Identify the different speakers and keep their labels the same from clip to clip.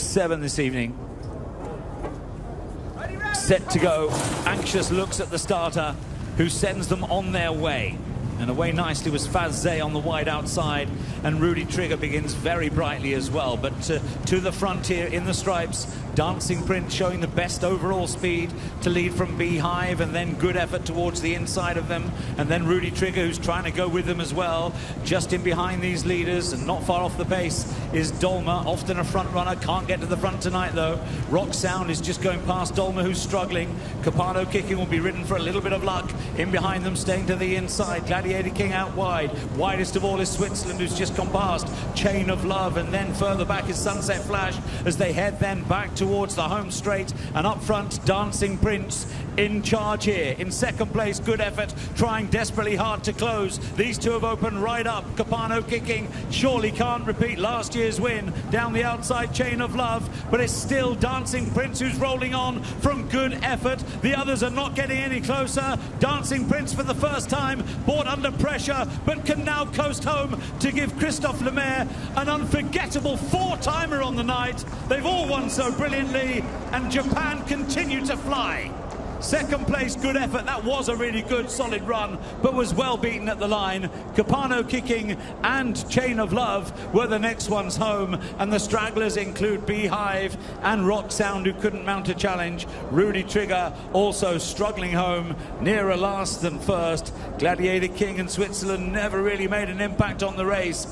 Speaker 1: 7 this evening. Set to go. Anxious looks at the starter, who sends them on their way. And away nicely was Faz on the wide outside, and Rudy Trigger begins very brightly as well. But to the front here in the stripes, Dancing Prince showing the best overall speed to lead from Beehive, and then good effort towards the inside of them. And then Rudy Trigger, who's trying to go with them as well. Just in behind these leaders and not far off the pace is Dolma, often a front runner, can't get to the front tonight though. Rock Sound is just going past Dolma, who's struggling. Capano Kicking will be ridden for a little bit of luck. In behind them, staying to the inside. Gladiator King out wide. Widest of all is Switzerland, who's just gone past Chain of Love, and then further back is Sunset Flash as they head then back towards the home straight. And up front, Dancing Prince in charge here. In second place, good effort, trying desperately hard to close. These two have opened right up. Capano Kicking surely can't repeat last year's win. Down the outside, Chain of Love, but it's still Dancing Prince who's rolling on from good effort. The others are not getting any closer. Dancing Prince for the first time brought under pressure, but can now coast home to give Christophe Lemaire an unforgettable four-timer on the night. They've all won so brilliantly, and Japan continue to fly. Second place, good effort. That was a really good, solid run, but was well beaten at the line. Capano Kicking and Chain of Love were the next ones home, and the stragglers include Beehive and Rock Sound, who couldn't mount a challenge. Rudy Trigger also struggling home, nearer last than first. Gladiator King and Switzerland never really made an impact on the race.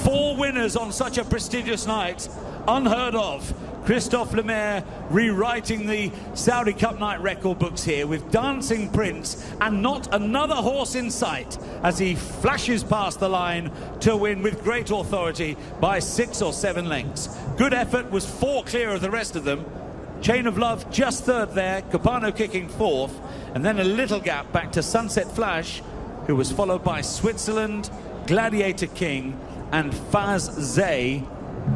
Speaker 1: 4 winners on such a prestigious night, unheard of. Christophe Lemaire rewriting the Saudi Cup night record books here with Dancing Prince, and not another horse in sight as he flashes past the line to win with great authority by 6 or 7 lengths. Good effort, was 4 clear of the rest of them. Chain of Love just third there, Capano Kicking fourth, and then a little gap back to Sunset Flash, who was followed by Switzerland, Gladiator King and Faz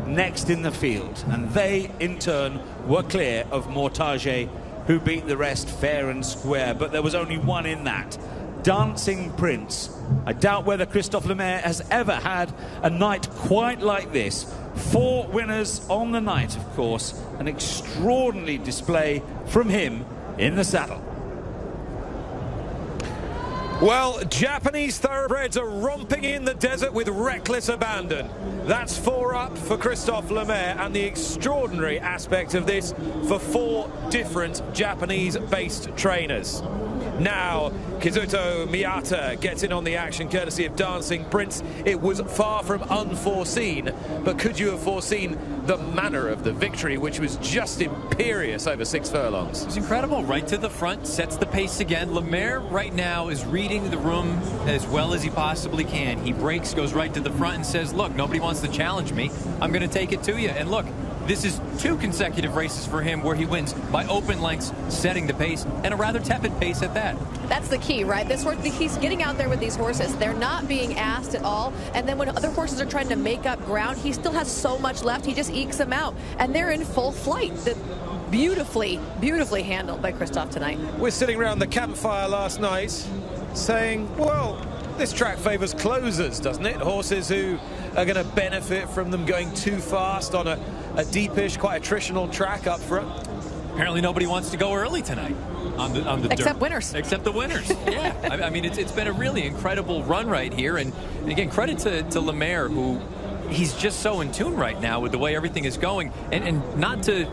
Speaker 1: next in the field, and they in turn were clear of Mortage, who beat the rest fair and square. But there was only one in that, Dancing Prince. I doubt whether Christophe Lemaire has ever had a night quite like this. 4 winners on the night, of course. An extraordinary display from him in the saddle.
Speaker 2: Well, Japanese thoroughbreds are romping in the desert with reckless abandon. That's 4 up for Christophe Lemaire, and the extraordinary aspect of this for 4 different Japanese-based trainers. Now, Kizuto Miyata gets in on the action courtesy of Dancing Prince. It was far from unforeseen, but could you have foreseen the manner of the victory, which was just imperious over 6 furlongs?
Speaker 3: It was incredible. Right to the front, sets the pace again. Lemaire right now is reading the room as well as he possibly can. He breaks, goes right to the front and says, look, nobody wants to challenge me. I'm going to take it to you. And look, this is 2 consecutive races for him where he wins by open lengths, setting the pace, and a rather tepid pace at that.
Speaker 4: That's the key, right? This horse, he's getting out there with these horses. They're not being asked at all. And then when other horses are trying to make up ground, he still has so much left. He just ekes them out. And they're in full flight. Beautifully, beautifully handled by Christophe tonight.
Speaker 2: We're sitting around the campfire last night saying, well, this track favours closers, doesn't it? Horses who are going to benefit from them going too fast on a deepish, quite attritional track up front.
Speaker 3: Apparently nobody wants to go early tonight on the
Speaker 4: Except
Speaker 3: dirt.
Speaker 4: winners.
Speaker 3: Except the winners. Yeah. I mean, it's been a really incredible run right here. And again, credit to Lemaire, who he's just so in tune right now with the way everything is going. And not to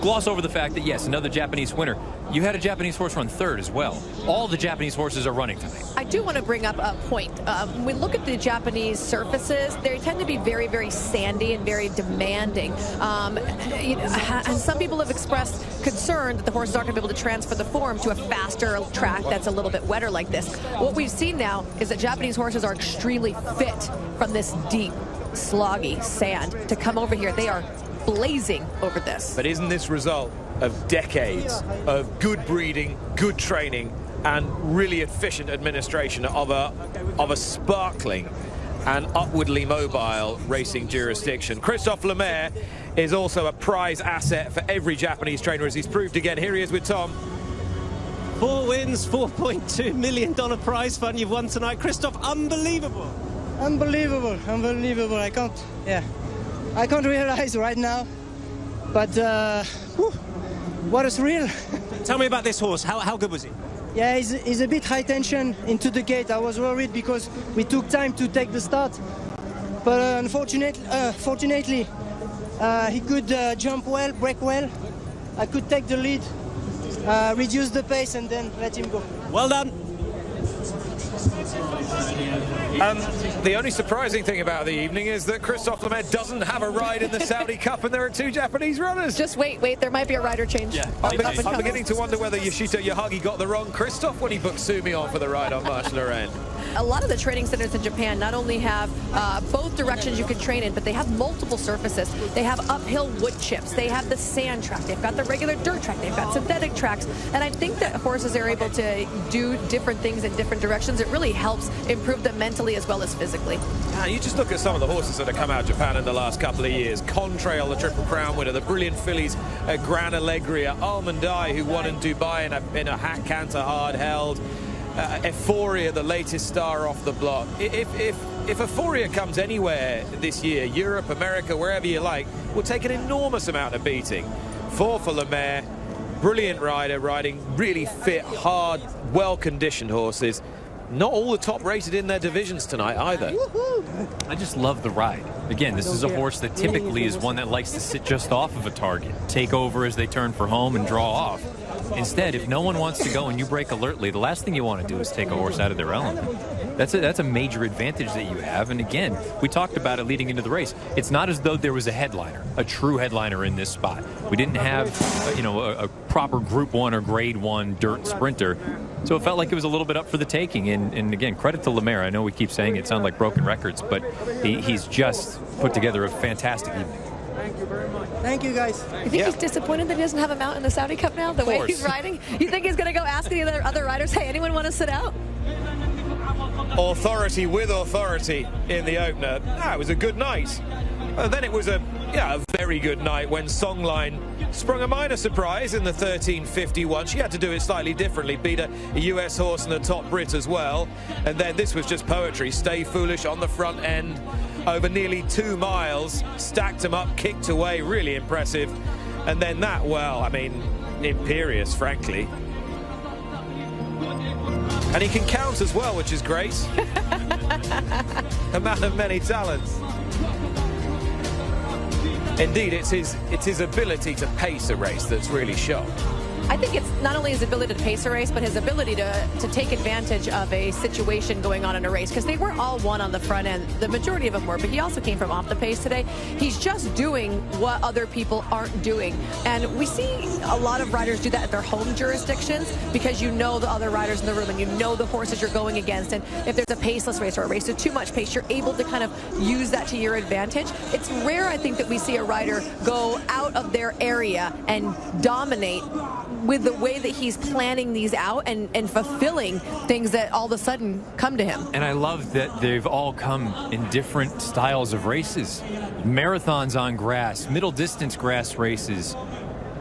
Speaker 3: gloss over the fact that, yes, another Japanese winner. You had a Japanese horse run third as well. All the Japanese horses are running tonight.
Speaker 4: I do want to bring up a point. When we look at the Japanese surfaces, they tend to be very, very sandy and very demanding. And some people have expressed concern that the horses aren't going to be able to transfer the form to a faster track that's a little bit wetter like this. What we've seen now is that Japanese horses are extremely fit from this deep, sloggy sand to come over here. They are blazing over this.
Speaker 2: But isn't this result of decades of good breeding, good training, and really efficient administration of a sparkling and upwardly mobile racing jurisdiction? Christophe Lemaire is also a prize asset for every Japanese trainer, as he's proved again. Here he is with Tom.
Speaker 5: 4 wins, $4.2 million prize fund you've won tonight. Christophe, unbelievable.
Speaker 6: Unbelievable. I can't realize right now But what a thrill.
Speaker 5: Tell me about this horse. How good was he?
Speaker 6: Yeah, he's a bit high tension into the gate. I was worried because we took time to take the start. But fortunately, he could jump well, brake well. I could take the lead, reduce the pace, and then let him go.
Speaker 5: Well done.
Speaker 2: And the only surprising thing about the evening is that Christophe Lemaire doesn't have a ride in the Saudi Cup, and there are 2 Japanese runners.
Speaker 4: Just wait, there might be a rider change.
Speaker 3: Yeah,
Speaker 2: I'm beginning to wonder whether Yoshito Yahagi got the wrong Christophe when he booked Sumi on for the ride on Marche Lorraine.
Speaker 4: A lot of the training centers in Japan not only have both directions you can train in, but they have multiple surfaces. They have uphill wood chips. They have the sand track. They've got the regular dirt track. They've got synthetic tracks. And I think that horses are able to do different things in different directions. It really helps improve them mentally as well as physically.
Speaker 2: You just look at some of the horses that have come out of Japan in the last couple of years. Contrail, the Triple Crown winner, the brilliant fillies, Gran Allegria, Almond Eye, who won in Dubai in a hat canter hard held. Euphoria, the latest star off the block. If Euphoria comes anywhere this year, Europe, America, wherever you like, will take an enormous amount of beating. 4 for Lemaire, brilliant rider, riding really fit, hard, well-conditioned horses. Not all the top rated in their divisions tonight either.
Speaker 3: I just love the ride. Again, this is a horse that typically is one that likes to sit just off of a target, take over as they turn for home and draw off. Instead, if no one wants to go and you break alertly, the last thing you want to do is take a horse out of their element. That's a major advantage that you have. And again, we talked about it leading into the race. It's not as though there was a headliner, a true headliner in this spot. We didn't have, a proper Group 1 or Grade 1 dirt sprinter. So it felt like it was a little bit up for the taking. And again, credit to Lemaire. I know we keep saying it sound like broken records, but he's just put together a fantastic evening.
Speaker 6: Thank you very much. Thank you, guys.
Speaker 4: You think he's disappointed that he doesn't have a mount in the Saudi Cup now, the way he's riding? You think he's going to go ask the other riders, hey, anyone want to sit out?
Speaker 2: Authority with authority in the opener. It was a good night. Then it was a very good night when Songline sprung a minor surprise in the 13.51. She had to do it slightly differently, beat a US horse and a top Brit as well. And then this was just poetry. Stay Foolish on the front end over nearly 2 miles, stacked them up, kicked away, really impressive. And then that, imperious, frankly. And he can count as well, which is great. A man of many talents. Indeed, it's his ability to pace a race that's really shown.
Speaker 4: I think it's not only his ability to pace a race, but his ability to take advantage of a situation going on in a race, because they weren't all won on the front end. The majority of them were, but he also came from off the pace today. He's just doing what other people aren't doing. And we see a lot of riders do that at their home jurisdictions, because you know the other riders in the room and you know the horses you're going against. And if there's a paceless race or a race with too much pace, you're able to kind of use that to your advantage. It's rare, I think, that we see a rider go out of their area and dominate with the way that he's planning these out and fulfilling things that all of a sudden come to him.
Speaker 3: And I love that they've all come in different styles of races. Marathons on grass, middle distance grass races,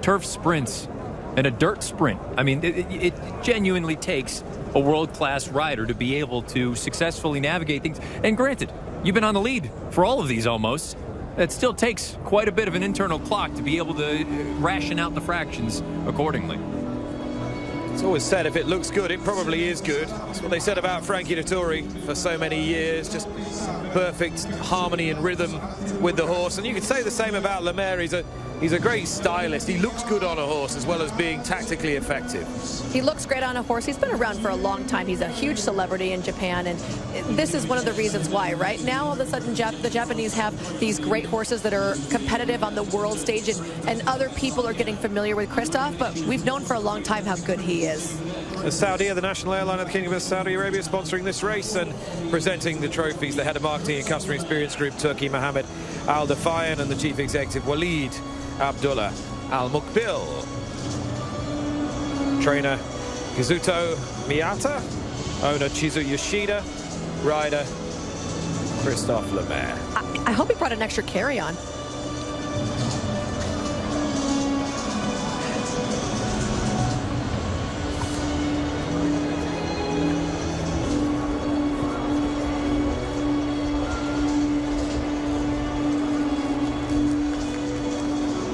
Speaker 3: turf sprints, and a dirt sprint. I mean, it genuinely takes a world-class rider to be able to successfully navigate things. And granted, you've been on the lead for all of these almost. It still takes quite a bit of an internal clock to be able to ration out the fractions accordingly.
Speaker 2: It's always said if it looks good, it probably is good. That's what they said about Frankie Dettori for so many years. Just perfect harmony and rhythm with the horse. And you could say the same about Lemaire. He's a great stylist. He looks good on a horse as well as being tactically effective.
Speaker 4: He looks great on a horse. He's been around for a long time. He's a huge celebrity in Japan, and this is one of the reasons why. Right now, all of a sudden, the Japanese have these great horses that are competitive on the world stage, and other people are getting familiar with Christophe, but we've known for a long time how good he is.
Speaker 2: The Saudi, the national airline of the Kingdom of Saudi Arabia, sponsoring this race and presenting the trophies. The head of marketing and customer experience group, Turki Mohammed Al Dafayan, and the chief executive, Walid Abdullah Al Mukbil. Trainer Kazuto Miyata, owner Chizu Yoshida, rider Christophe Lemaire.
Speaker 4: I hope he brought an extra carry-on.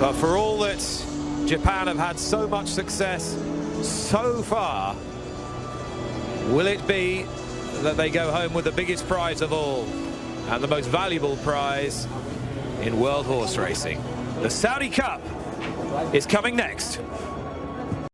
Speaker 2: But for all that Japan have had so much success so far, will it be that they go home with the biggest prize of all and the most valuable prize in world horse racing? The Saudi Cup is coming next.